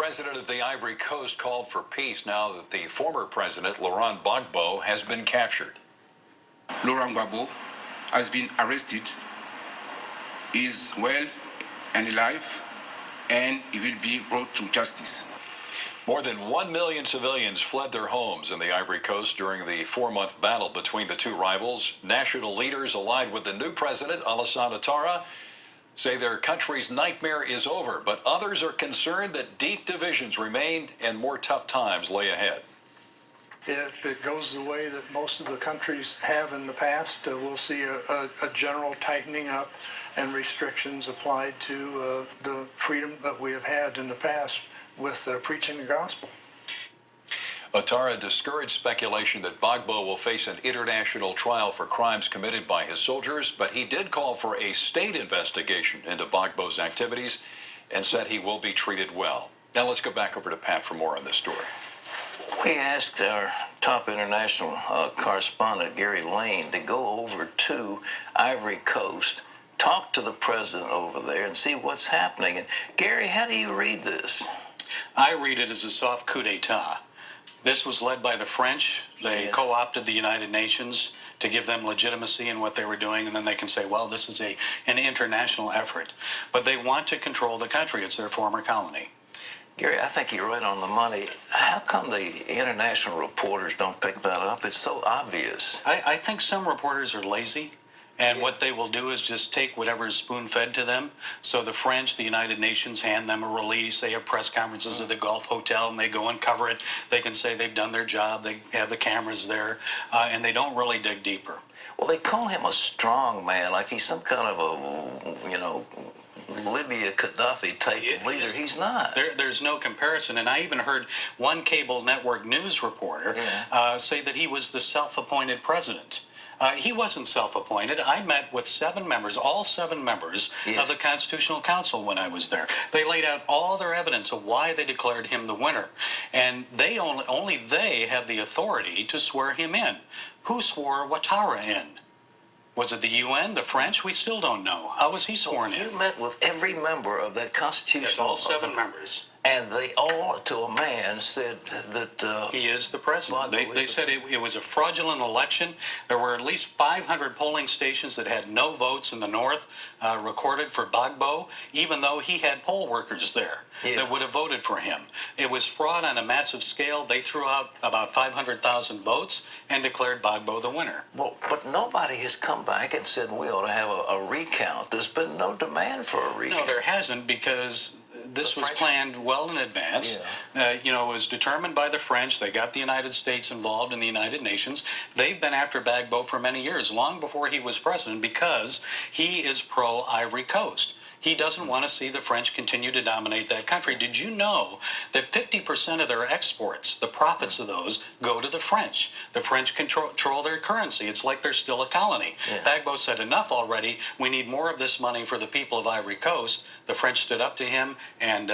President of the Ivory Coast called for peace now that the former president, Laurent Gbagbo, has been captured. Laurent Gbagbo has been arrested, is well and alive, and he will be brought to justice. More than 1 million civilians fled their homes in the Ivory Coast during the 4-month battle between the two rivals. National leaders allied with the new president, Alassane Ouattara, say their country's nightmare is over, but others are concerned that deep divisions remain and more tough times lay ahead. If it goes the way that most of the countries have in the past, we'll see a general tightening up and restrictions applied to the freedom that we have had in the past with preaching the gospel. Ouattara discouraged speculation that Gbagbo will face an international trial for crimes committed by his soldiers, but he did call for a state investigation into Gbagbo's activities and said he will be treated well. Now let's go back over to Pat for more on this story. We asked our top international correspondent, Gary Lane, to go over to Ivory Coast, talk to the president over there, and see what's happening. And Gary, how do you read this? I read it as a soft coup d'etat. This was led by the French. They co-opted the United Nations to give them legitimacy in what they were doing, and then they can say, well, this is an international effort. But they want to control the country. It's their former colony. Gary, I think you're right on the money. How come the international reporters don't pick that up? It's so obvious. I think some reporters are lazy. And what they will do is just take whatever is spoon-fed to them. So the French, the United Nations hand them a release. They have press conferences at the Gulf Hotel, and they go and cover it. They can say they've done their job. They have the cameras there, and they don't really dig deeper. Well, they call him a strong man, like he's some kind of a, Libya Gaddafi type of leader. He's not. There's no comparison. And I even heard one cable network news reporter say that he was the self-appointed president. He wasn't self-appointed. I met with 7 members, all 7 members of the Constitutional Council when I was there. They laid out all their evidence of why they declared him the winner. And they only they have the authority to swear him in. Who swore Ouattara in? Was it the UN, the French? We still don't know. How was he sworn in? You met with every member of that Constitutional Council. All 7 members. And they all, to a man, said that he is the president. They said it was a fraudulent election. There were at least 500 polling stations that had no votes in the north recorded for Gbagbo, even though he had poll workers there that would have voted for him. It was fraud on a massive scale. They threw out about 500,000 votes and declared Gbagbo the winner. Well, but nobody has come back and said we ought to have a recount. There's been no demand for a recount. No, there hasn't, because this was planned well in advance. It was determined by the French. They got the United States involved in the United Nations. They've been after Gbagbo for many years, long before he was president, because he is pro-Ivory Coast. He doesn't want to see the French continue to dominate that country. Did you know that 50% of their exports, the profits of those, go to the French? The French control their currency. It's like they're still a colony. Gbagbo said, enough already. We need more of this money for the people of Ivory Coast. The French stood up to him, and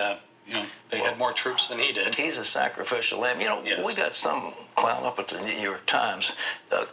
they had more troops than he did. He's a sacrificial lamb. We got some clown up at the New York Times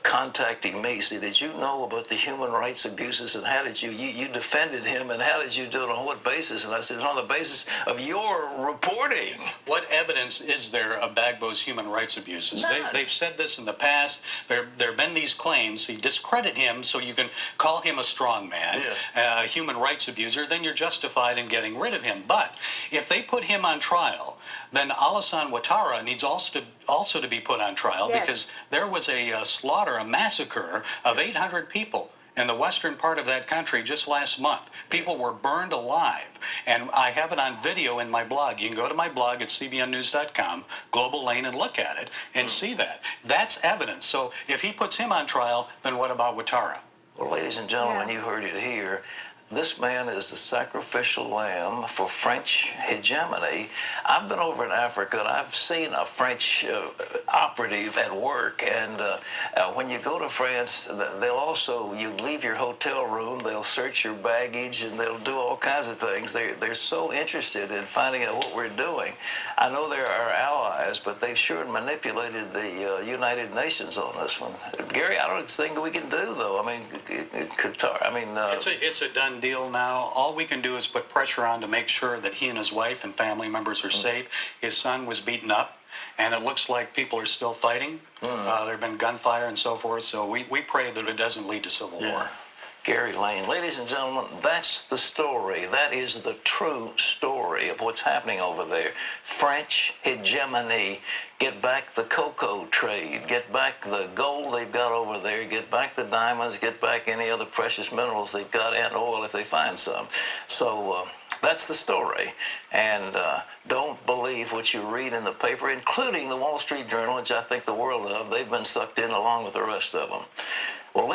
contacting me. See, did you know about the human rights abuses, and how did you defended him, and how did you do it, on what basis? And I said, on the basis of your reporting. What evidence is there of Gbagbo's human rights abuses? They've said this in the past. There have been these claims. You discredit him so you can call him a strong man, a human rights abuser, then you're justified in getting rid of him. But if they put him on trial, then Alassane Ouattara needs also to be put on trial, because there was a slaughter, a massacre of 800 people in the western part of that country just last month. People were burned alive, and I have it on video in my blog. You can go to my blog at cbnnews.com, Global Lane, and look at it and see that. That's evidence. So if he puts him on trial, then what about Ouattara? Well, ladies and gentlemen, you heard it here. This man is the sacrificial lamb for French hegemony. I've been over in Africa, and I've seen a French operative at work, and when you go to France, you leave your hotel room, they'll search your baggage, and they'll do all kinds of things. They're so interested in finding out what we're doing. I know they're our allies, but they've sure manipulated the United Nations on this one. Gary, I don't think we can do, though. I mean, Qatar, it's a done done deal now. All we can do is put pressure on to make sure that he and his wife and family members are safe. His son was beaten up, and it looks like people are still fighting. There have been gunfire and so forth, so we pray that it doesn't lead to civil war. Gary Lane. Ladies and gentlemen, that's the story. That is the true story of what's happening over there. French hegemony. Get back the cocoa trade. Get back the gold they've got over there. Get back the diamonds. Get back any other precious minerals they've got, and oil if they find some. So that's the story. And don't believe what you read in the paper, including the Wall Street Journal, which I think the world of. They've been sucked in along with the rest of them. Well,